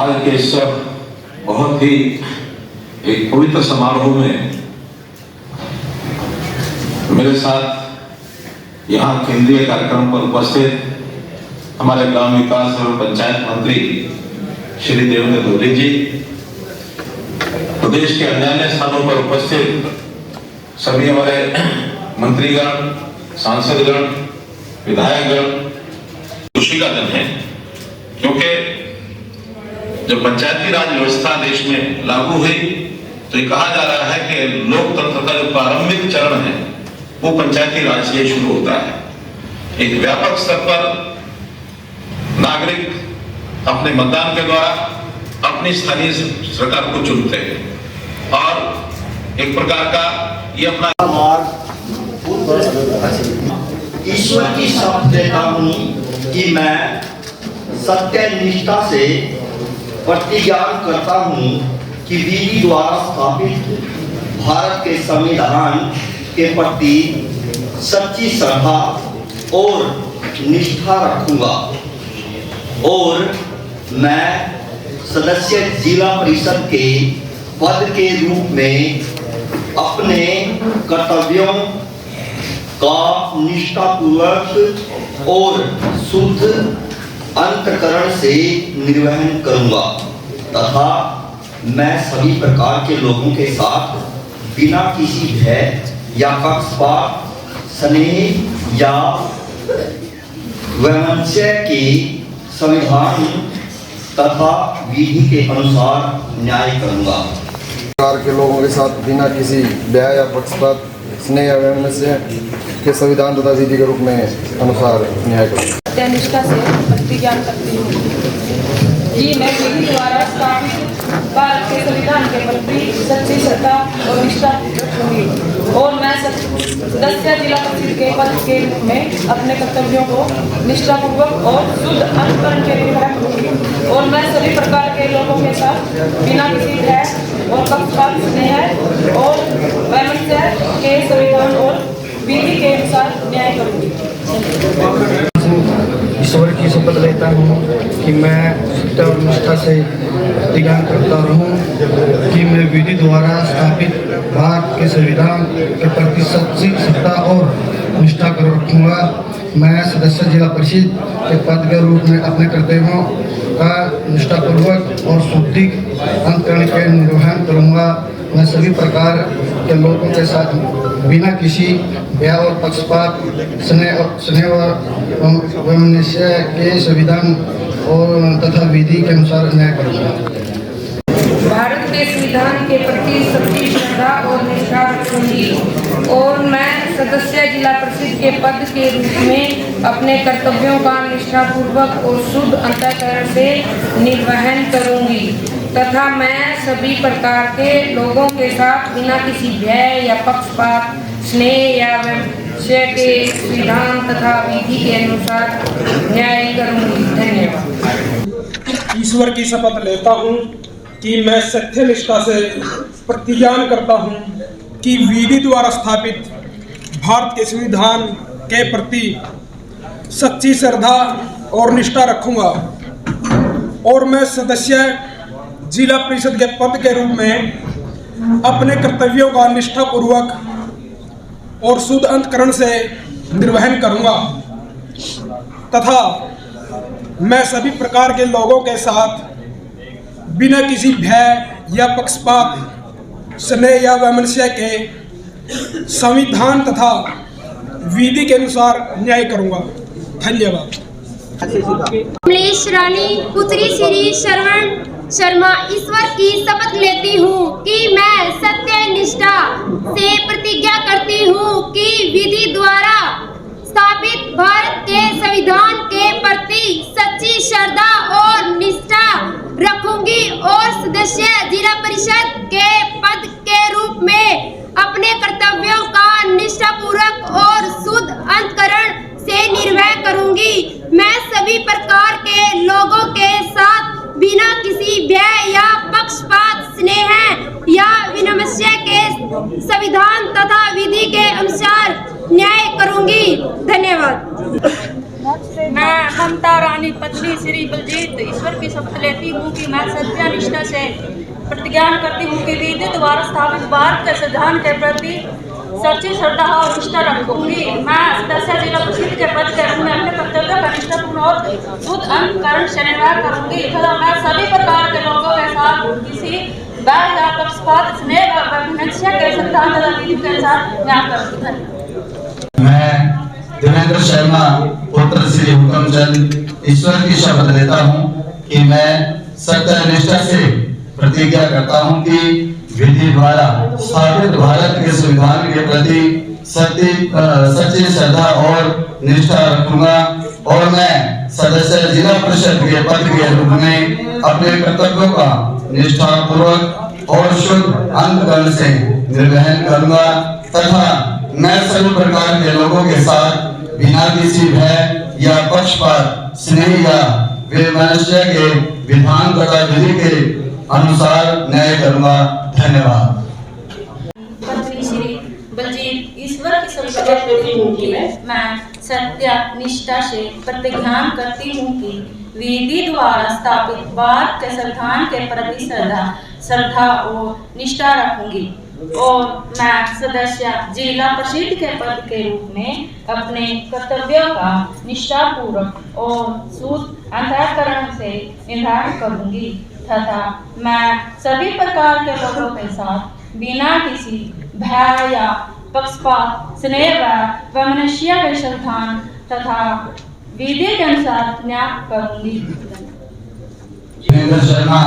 आज के इस बहुत ही एक पवित्र समारोह में मेरे साथ यहाँ केंद्रीय कार्यक्रम पर उपस्थित हमारे ग्राम विकास एवं पंचायत मंत्री श्री देवेंद्र धोले जी, प्रदेश के अन्य स्थानों पर उपस्थित सभी हमारे मंत्रीगण, सांसदगण, विधायकगण, खुशी का दिन है क्योंकि जब पंचायती राज व्यवस्था देश में लागू हुई तो ये कहा जा रहा है कि लोकतंत्र का जो प्रारंभिक चरण है वो पंचायती राज से शुरू होता है। एक व्यापक स्तर पर नागरिक अपने मतदान के द्वारा अपनी स्थानीय सरकार को चुनते हैं और एक प्रकार का ये अपना ईश्वर की शपथ लेता हूँ कि मैं सत्य निष्ठा से प्रतिज्ञा करता हूँ कि विधि द्वारा स्थापित भारत के संविधान के प्रति सच्ची श्रद्धा और निष्ठा रखूंगा और मैं सदस्य जिला परिषद के पद के रूप में अपने कर्तव्यों का निष्ठापूर्वक और शुद्ध अंतःकरण से निर्वहन करूंगा तथा मैं सभी प्रकार के लोगों के साथ बिना किसी भय या पक्षपात, स्नेह या वैमनस्य के संविधान तथा विधि के अनुसार न्याय करूंगा। प्रकार के लोगों के साथ बिना किसी भय या पक्षपात, स्नेह या वैमनस्य के संविधान तथा विधि के रूप में अनुसार न्याय करूंगा। सत्यनिष्ठा से प्रतिज्ञा करती हूँ कि मैं विधि द्वारा स्थापित भारत के संविधान के प्रति सच्ची श्रद्धा और निष्ठा रखूंगी और मैं सदस्य जिला परिषद के पद के रूप में अपने कर्तव्यों को निष्ठापूर्वक और शुद्ध अंतःकरण के निर्वहन करूंगी और मैं सभी प्रकार के लोगों के साथ बिना किसी भय और पक्षपात, स्नेह और वैमनस्य के संविधान और विधि के अनुसार न्याय करूंगी। ईश्वर की शपथ लेता हूँ कि मैं सत्य और निष्ठा से प्रतिज्ञा करता रहूँ कि मैं विधि द्वारा स्थापित भारत के संविधान के प्रति सच्ची श्रद्धा और निष्ठा कर रखूँगा। मैं सदस्य जिला परिषद के पद के रूप में अपने कर्तव्यों का निष्ठापूर्वक और शुद्धि अंतःकरण के निर्वहन करूँगा। मैं सभी प्रकार के लोगों के साथ बिना किसी भय और पक्षपात, स्नेह और वैमनस्य के संविधान और तथा विधि के अनुसार न्याय करूँगा। भारत के संविधान के प्रति सच्ची श्रद्धा और निष्ठा रखूंगी और मैं सदस्य जिला परिषद के पद के रूप में अपने कर्तव्यों का निष्ठापूर्वक और शुद्ध अंतःकरण से निर्वहन करूंगी तथा मैं सभी प्रकार के लोगों के साथ बिना किसी भय या पक्षपात, स्नेह या वैमनस्य के संविधान तथा विधि के अनुसार न्याय करूंगी। धन्यवाद। ईश्वर की शपथ लेता हूँ कि मैं सत्यनिष्ठा से प्रतिज्ञा करता हूँ कि विधि द्वारा स्थापित भारत के संविधान के प्रति सच्ची श्रद्धा और निष्ठा रखूंगा और मैं सदस्य जिला परिषद के पद के रूप में अपने कर्तव्यों का निष्ठापूर्वक और शुद्ध अंतःकरण से निर्वहन करूंगा तथा मैं सभी प्रकार के लोगों के साथ बिना किसी भय या पक्षपात, स्नेह या वैमनस्य के संविधान तथा विधि के अनुसार न्याय करूंगा। धन्यवाद। कमलेश रानी पुत्री श्री श्रवण शर्मा ईश्वर की शपथ लेती हूँ कि मैं सत्य निष्ठा से प्रतिज्ञा करती हूँ कि विधि द्वारा स्थापित भारत के संविधान के प्रति सच्ची श्रद्धा और निष्ठा रखूंगी और सदस्य जिला परिषद के पद के रूप में अपने कर्तव्यों का निष्ठापूर्वक और शुद्ध अंतःकरण से निर्वह करूंगी। मैं सभी प्रकार के लोगों के साथ बिना किसी भय या पक्षपात, स्नेह या विनम्रता के संविधान तथा विधि के अनुसार न्याय करूंगी। धन्यवाद। मैं ममता रानी पत्नी श्री बलजीत ईश्वर की शपथ लेती हूँ कि मैं सत्यानिष्ठा से प्रतिज्ञा करती हूँ कि विधि द्वारा स्थापित भारत के संविधान के प्रति सच्ची श्रद्धा और निष्ठा रखूंगी। मैं सदस्य जिला परिषद के पद के रूप में अपने कर्तव्यों का निष्ठापूर्ण और शुद्ध अंतःकरण से निर्वाह करूंगी तथा मैं सभी प्रकार के लोगों के साथ किसी बैर या पक्षपात स्नेह व वैमनस्य के सिद्धांत तथा विधि के साथ न्याय करूंगी। मैं देवेंद्र शर्मा पुत्र श्री हुकमचंद ईश्वर की शपथ लेता हूँ कि मैं सत्यनिष्ठा से प्रतिज्ञा करता हूँ कि विधि द्वारा स्थापित भारत के संविधान के प्रति सच्ची श्रद्धा और निष्ठा रखूंगा और मैं सदस्य जिला परिषद के पद के रूप में अपने कर्तव्यों का निष्ठापूर्वक और शुद्ध अंतःकरण से निर्वहन करूंगा तथा मैं सभी प्रकार के लोगों के साथ बिना किसी भय या पक्षपात स्नेह या वैमनस्य के विधान तथा विधि के अनुसार न्याय करूंगा। धन्यवाद। पत्नी श्री बलजीत ईश्वर की शपथ लेती हूँ कि मैं सत्यनिष्ठा से प्रतिज्ञा करती हूँ कि विधि द्वारा स्थापित भारत के संविधान के प्रति श्रद्धा और निष्ठा रखूंगी और मैं सदस्य जिला परिषद के पद के रूप में अपने कर्तव्यों का निष्ठापूर्वक और शुद्ध अंतःकरण से निर्वाह करूंगी तथा मैं सभी प्रकार के लोगों के साथ बिना किसी भय या पक्षपात स्नेह व वैमनस्य के सिद्धांत तथा विधि के अनुसार न्याय करूंगी। देवेंद्र शर्मा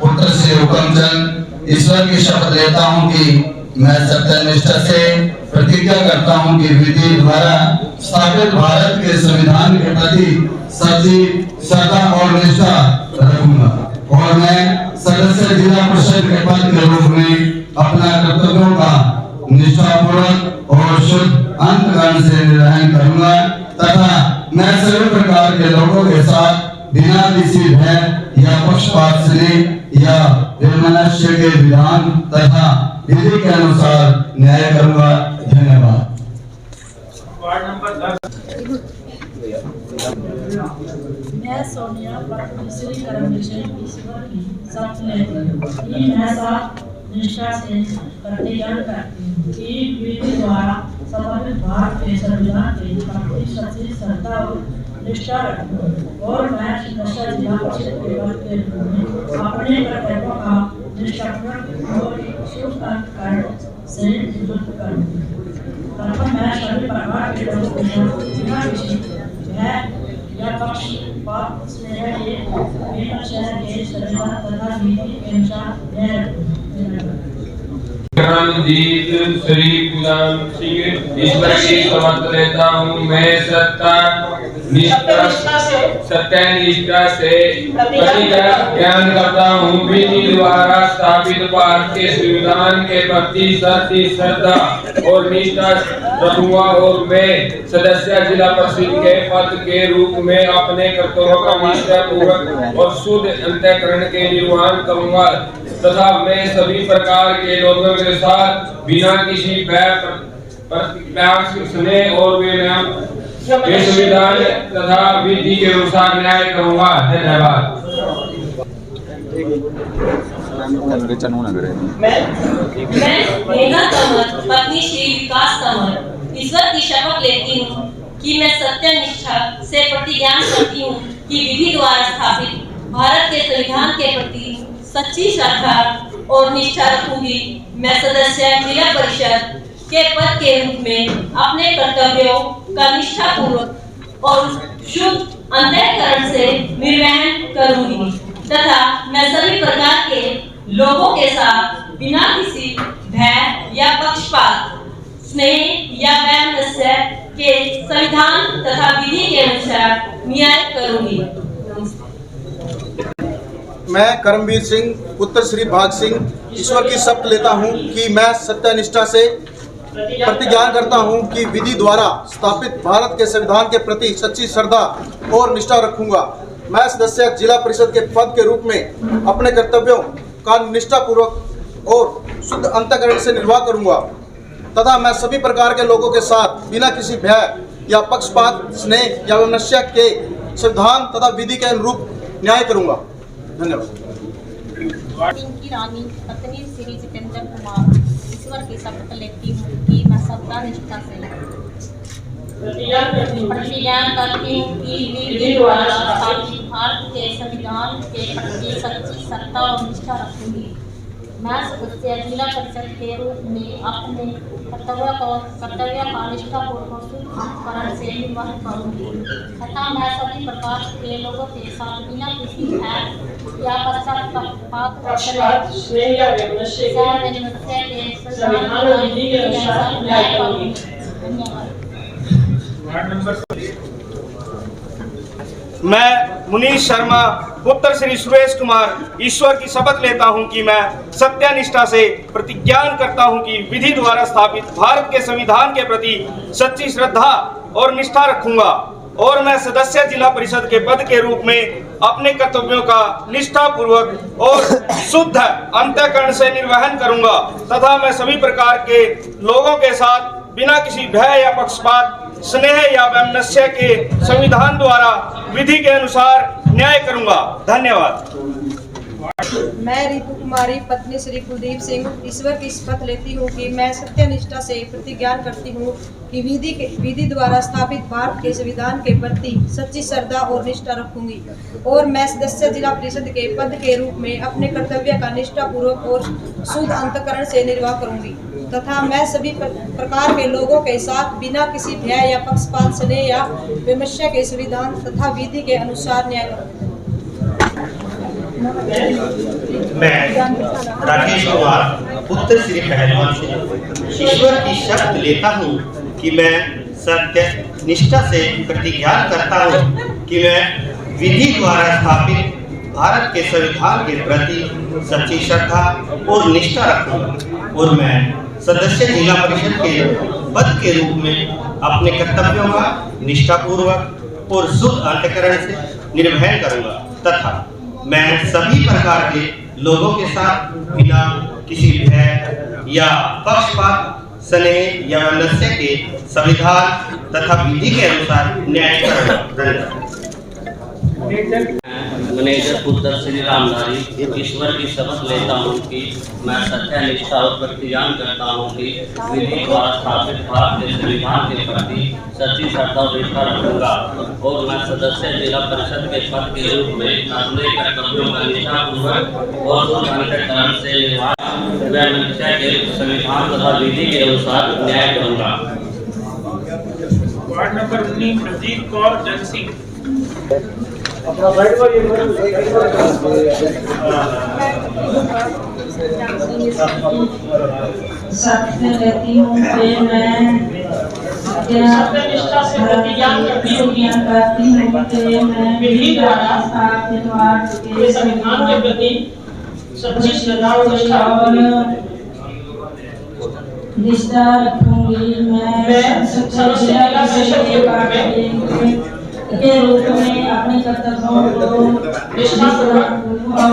पुत्र श्री हुकमचंद ईश्वर की शपथ लेता हूँ कि मैं सत्यनिष्ठा से प्रतिज्ञा करता हूँ कि विधि द्वारा स्थापित भारत के संविधान के प्रति सच्ची श्रद्धा और निष्ठा रखूंगा और मैं सदस्य जिला परिषद के पद के रूप में अपना कर्तव्यों का निष्ठापूर्वक और शुद्ध अंतःकरण से निर्वहन करूंगा तथा मैं सभी प्रकार के लोगों के साथ बिना किसी भय या पक्षपात स्नेह या वैमनस्य के विधान तथा विधि के अनुसार न्याय करूंगा। धन्यवाद। Ward number 10। मैं सोनिया पत्नी श्री कर्मचंद ईश्वर की शपथ लेती हूँ कि मैं सत्यनिष्ठा से प्रतिज्ञा करती हूँ कि विधि द्वारा स्थापित भारत के संविधान के प्रति सच्ची श्रद्धा और निष्ठा रखूंगा और मैं सदस्य जिला परिषद के पद के रूप में अपने कर्तव्यों का निष्ठापूर्वक और शुद्ध अंतःकरण से निर्वहन करूंगी तथा मैं सभी प्रकार के लोगों के साथ बिना किसी भय या पक्षपात स्नेह के वैमनस्य के सिद्धांत तथा विधि के अनुसार न्याय करूंगा। रणजीत श्री गुलाम सिंह ईश्वर की शपथ लेता हूँ मैं सत्यनिष्ठा से प्रतिज्ञा करता हूँ विधि द्वारा स्थापित भारत के संविधान के प्रति सच्ची श्रद्धा और निष्ठा रखूंगा और मैं सदस्य जिला परिषद के पद के रूप में अपने कर्तव्यों का निष्ठापूर्वक और शुद्ध अंतःकरण के निर्वहन करूंगा तथा मैं सभी प्रकार के लोगों के साथ बिना किसी भय स्नेह और संविधान तथा विधि के अनुसार न्याय करूंगा। धन्यवाद। मैं मेघा कंवर पत्नी श्री विकास कंवर ईश्वर की शपथ लेती हूँ कि मैं सत्यनिष्ठा से प्रतिज्ञा करती हूँ कि विधि द्वारा स्थापित भारत के संविधान के प्रति सच्ची श्रद्धा और निष्ठा रखूंगी। मैं सदस्य जिला परिषद के पद के रूप में अपने कर्तव्यों का निष्ठापूर्वक और शुद्ध अंतःकरण से निर्वहन करूंगी तथा मैं सभी प्रकार के लोगों के साथ बिना किसी भय या पक्षपात स्नेह या वैमनस्य के संविधान तथा विधि के अनुसार न्याय करूंगी। मैं करमवीर सिंह पुत्र श्री भाग सिंह ईश्वर की शपथ लेता हूं कि मैं सत्यनिष्ठा से प्रतिज्ञा करता हूं कि विधि द्वारा स्थापित भारत के संविधान के प्रति सच्ची श्रद्धा और निष्ठा रखूंगा। मैं सदस्य जिला परिषद के पद के रूप में अपने कर्तव्यों का निष्ठापूर्वक और शुद्ध अंतःकरण से निर्वाह करूंगा तथा मैं सभी प्रकार के लोगों के साथ बिना किसी भय या पक्षपात स्नेह या वैमनस्य के संविधान तथा विधि के अनुरूप न्याय करूंगा। धन्यवाद। की रानी पत्नी श्री जितेंद्र कुमार ईश्वर की शपथ लेती हूँ कि मैं सत्ता निष्ठा से प्रतिज्ञान करती हूँ कि विधि द्वारा स्थापित भारत के संविधान के प्रति सच्ची श्रद्धा और निष्ठा रखूंगी। मैं सदस्य जिला परिषद के रूप में अपने कर्तव्य का निष्ठापूर्वक शुद्धिकरण से निर्वाह करूंगी तथा मैं सभी प्रकार के लोगों के साथ बिना किसी भय या पक्षपात स्नेह या वैमनस्य के संविधान और विधि के अनुसार न्याय करूंगी। धन्यवाद। मैं मुनीश शर्मा पुत्र श्री सुरेश कुमार ईश्वर की शपथ लेता हूं कि मैं सत्यनिष्ठा से प्रतिज्ञान करता हूं कि विधि द्वारा स्थापित भारत के संविधान के प्रति सच्ची श्रद्धा और निष्ठा रखूंगा और मैं सदस्य जिला परिषद के पद के रूप में अपने कर्तव्यों का निष्ठापूर्वक और शुद्ध अंतःकरण से निर्वहन करूंगा तथा मैं सभी प्रकार के लोगों के साथ बिना किसी भय या पक्षपात स्नेह या वैमनस्य के संविधान द्वारा विधि के अनुसार न्याय करूंगा। धन्यवाद। मैं रितु कुमारी पत्नी श्री कुलदीप सिंह ईश्वर की शपथ लेती हूँ कि मैं सत्यनिष्ठा से प्रतिज्ञान करती हूँ कि विधि द्वारा स्थापित भारत के संविधान के प्रति सच्ची श्रद्धा और निष्ठा रखूंगी और मैं सदस्य जिला परिषद के पद के रूप में अपने कर्तव्य का निष्ठापूर्वक और शुद्ध अंतःकरण से निर्वाह करूंगी तथा मैं सभी प्रकार के लोगों के साथ बिना किसी भय या पक्षपात स्नेह या वैमनस्य के संविधान तथा विधि के अनुसार न्याय करूंगी। मैं राकेश कुमार पुत्र श्री पहलवान सिंह ईश्वर की शपथ लेता हूँ कि मैं सत्य निष्ठा से प्रतिज्ञान करता हूँ कि मैं विधि द्वारा स्थापित भारत के संविधान के प्रति सच्ची श्रद्धा और निष्ठा रखूंगा और मैं सदस्य जिला परिषद के पद के रूप में अपने कर्तव्यों का निष्ठापूर्वक और शुद्ध अंतःकरण से निर्वहन करूंगा तथा मैं सभी प्रकार के लोगों के साथ बिना किसी भय या पक्षपात स्नेह या वैमनस्य के संविधान तथा विधि के अनुसार न्याय करूंगा। मैनेजर पुत्र श्री रामधारी ईश्वर की शपथ लेता हूँ कि मैं सत्यनिष्ठा और प्रतिज्ञान करता हूँ कि विधि द्वारा स्थापित भारत के संविधान के प्रति सच्ची श्रद्धा और निष्ठा रखूंगा और मैं सदस्य जिला परिषद के पद के रूप में अपने कर्तव्यों का निष्ठापूर्वक और अंतःकरण से निर्वाह वैमनस्य के संविधान तथा विधि के अनुसार न्याय करूंगा। वार्ड नंबर 19 प्रदीप कौर जन सिंह। सत्य लेती हूँ कि मैं सत्यनिष्ठा से प्रतिज्ञान करती हूँ कि मैं विधि द्वारा स्थापित भारत के संविधान के प्रति सच्ची श्रद्धा और निष्ठा रखूंगी। मैं सदस्य जिला परिषद के रूप में अपने कर्तव्यों को निष्ठापूर्वक और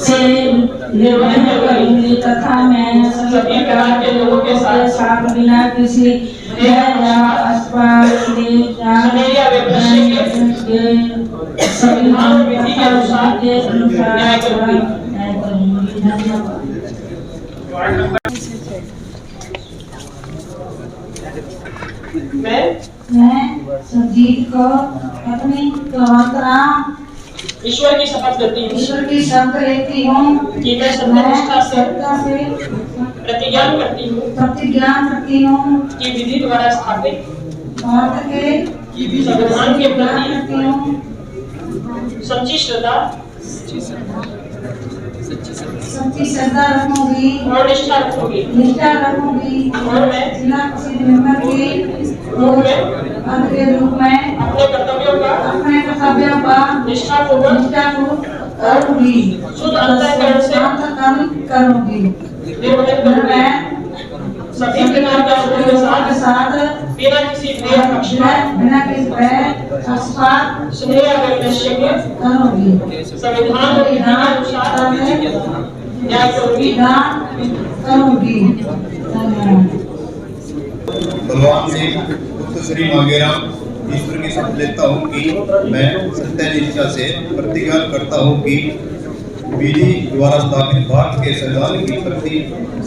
से निर्वहन करूंगी तथा मैं सभी प्रकार के लोगों के साथ बिना किसी भय या पक्षपात या वैमनस्य के संविधान और विधि के अनुसार न्याय करूंगी। धन्यवाद। मैं सुजीत को अपनी राम ईश्वर की शपथ लेती हूँ कि मैं सत्यनिष्ठा से प्रतिज्ञान करती हूँ कि विधि द्वारा स्थापित भारत के संविधान के प्रति सच्ची श्रद्धा रखूंगी और निष्ठा रखूंगी और मैं जिला परिषद मेंबर के रूप में अपने कर्तव्यों का निष्ठापूर्वक करूंगी शुद्ध अंतःकरण से करूंगी। मैं सभी प्रकार के लोगों के साथ बिना किसी भय पक्षपात स्नेह या वैमनस्य के करूंगी। संविधान और विधि के अनुसार न्याय करूंगी। बलवान सिंह पुत्र श्री मांगेराम ईश्वर की शपथ लेता हूँ कि मैं सत्यनिष्ठा से प्रतिज्ञा करता हूँ कि विधि द्वारा स्थापित भारत के संविधान के प्रति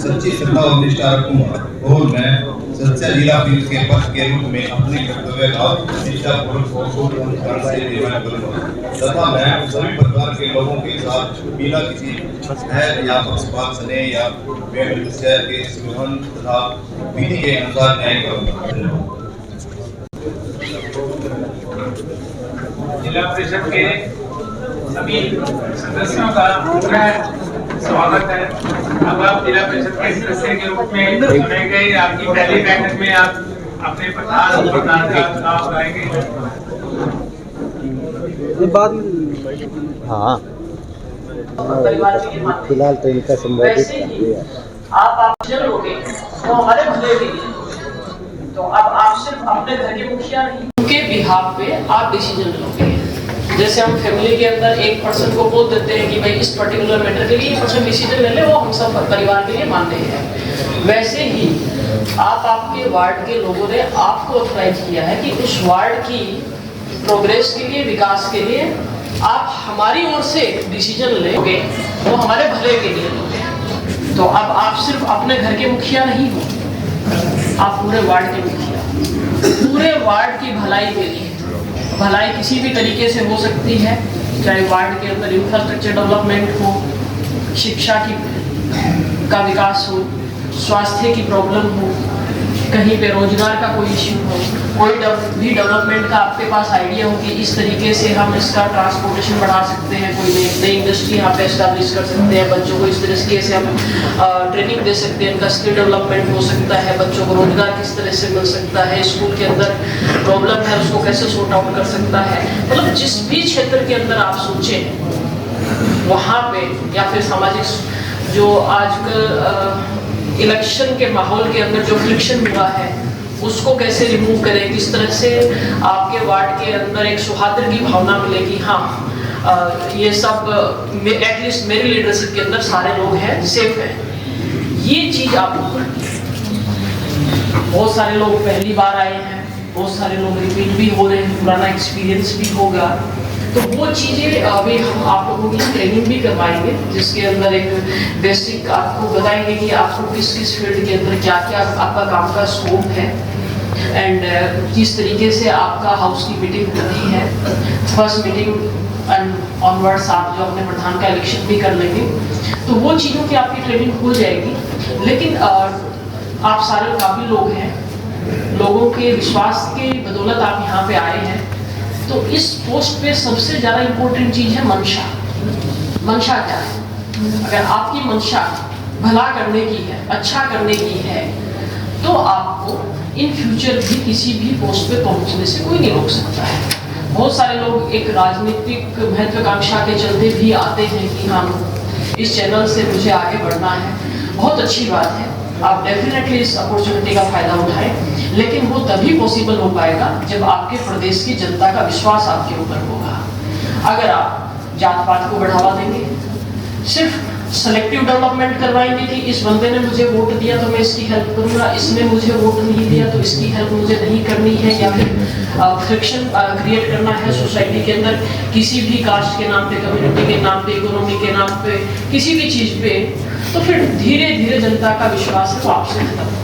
सच्ची श्रद्धा और निष्ठा रखूंगा और मैं सदस्य जिला पुलिस के पद के रूप में अपने कर्तव्य का निष्ठापूर्वक और ईमानदारी से निर्वहन करूंगा तथा मैं सभी प्रकार के लोगों के साथ बिना किसी भय या पक्षपात स्नेह या बेमतलबी के संविधान तथा विधि के अनुसार न्याय करूंगा। जिला परिषद के सभी सदस्यों का स्वागत है। अब आप जिला परिषद के सदस्य के रूप में चुने गए। आपकी पहली बैठक में आप अपने प्रधान का चुनाव कराएंगे। हाँ, फिलहाल तो इनका संवाद आप चलोगे तो हमारे भले के लिए, तो अब आप सिर्फ अपने घर के मुखिया नहीं, उनके बिहाफ पे आप डिसीजन लोगे। जैसे हम फैमिली के अंदर एक पर्सन को बोल देते हैं कि भाई इस पर्टिकुलर मैटर के लिए ये पर्सन डिसीजन ले ले, वो हम सब परिवार के लिए मानते हैं। वैसे ही आप आपके वार्ड के लोगों ने आपको ऑथराइज किया है कि उस वार्ड की प्रोग्रेस के लिए, विकास के लिए आप हमारी ओर से डिसीजन लेंगे, वो हमारे भले के लिए लोगे। तो अब आप सिर्फ अपने घर के मुखिया नहीं हो, आप पूरे वार्ड के मुखिया, पूरे वार्ड की भलाई के लिए। भलाई किसी भी तरीके से हो सकती है, चाहे वार्ड के अंदर इंफ्रास्ट्रक्चर डेवलपमेंट हो, शिक्षा का विकास हो, स्वास्थ्य की प्रॉब्लम हो, कहीं पे रोजगार का कोई इश्यू हो, कोई भी डेवलपमेंट का आपके पास आइडिया हो कि इस तरीके से हम इसका ट्रांसपोर्टेशन बढ़ा सकते हैं, कोई नई इंडस्ट्री यहाँ पे एस्टैब्लिश कर सकते हैं, बच्चों को इस तरीके से हम ट्रेनिंग दे सकते हैं, इनका स्किल डेवलपमेंट हो सकता है, बच्चों को रोजगार किस तरह से मिल सकता है, स्कूल के अंदर प्रॉब्लम है उसको कैसे सॉर्ट आउट कर सकता है। मतलब जिस भी क्षेत्र के अंदर आप सोचें वहाँ पे, या फिर सामाजिक जो आजकल इलेक्शन के माहौल के अंदर जो फ्रिक्शन हुआ है उसको कैसे रिमूव करें, किस तरह से आपके वार्ड के अंदर एक सौहार्द की भावना मिलेगी। हाँ, ये सब एटलीस्ट मेरी लीडरशिप के अंदर सारे लोग हैं, सेफ हैं, ये चीज आपको करनी है। बहुत सारे लोग पहली बार आए हैं, बहुत सारे लोग रिपीट भी हो रहे हैं, पुराना एक्सपीरियंस भी होगा, तो वो चीज़ें अभी हम आप लोगों की ट्रेनिंग भी करवाएंगे, जिसके अंदर एक बेसिक आपको बताएंगे कि आपको किस किस फील्ड के अंदर क्या क्या आपका काम का स्कोप है एंड किस तरीके से आपका हाउस की मीटिंग होती है। फर्स्ट मीटिंग एंड ऑनवर्ड्स आप जो अपने प्रधान का इलेक्शन भी कर लेंगे, तो वो चीज़ों की आपकी ट्रेनिंग हो जाएगी। लेकिन आप सारे काबिल लोग हैं, लोगों के विश्वास के बदौलत आप यहाँ पे आए हैं, तो इस पोस्ट पे सबसे ज़्यादा इम्पोर्टेंट चीज़ है मंशा। मंशा क्या है? अगर आपकी मंशा भला करने की है, अच्छा करने की है, तो आपको इन फ्यूचर भी किसी भी पोस्ट पे पहुंचने से कोई नहीं रोक सकता है। बहुत सारे लोग एक राजनीतिक महत्वाकांक्षा के चलते भी आते हैं कि हाँ, इस चैनल से मुझे आगे बढ़ना है, बहुत अच्छी बात है, आप डेफिनेटली इस अपॉर्चुनिटी का फायदा उठाएं, लेकिन वो तभी पॉसिबल हो पाएगा जब आपके प्रदेश की जनता का विश्वास आपके ऊपर होगा। अगर आप जात पात को बढ़ावा देंगे, सिर्फ सेलेक्टिव डेवलपमेंट करवाएंगे कि इस बंदे ने मुझे वोट दिया तो मैं इसकी हेल्प करूंगा, इसने मुझे वोट नहीं दिया तो इसकी हेल्प मुझे नहीं करनी है, या फिर फ्रिक्शन क्रिएट करना है सोसाइटी के अंदर किसी भी कास्ट के नाम पे, कम्युनिटी के नाम पे, इकोनॉमी के नाम पे, किसी भी चीज़ पे, तो फिर धीरे धीरे जनता का विश्वास है वो आपसे खत्म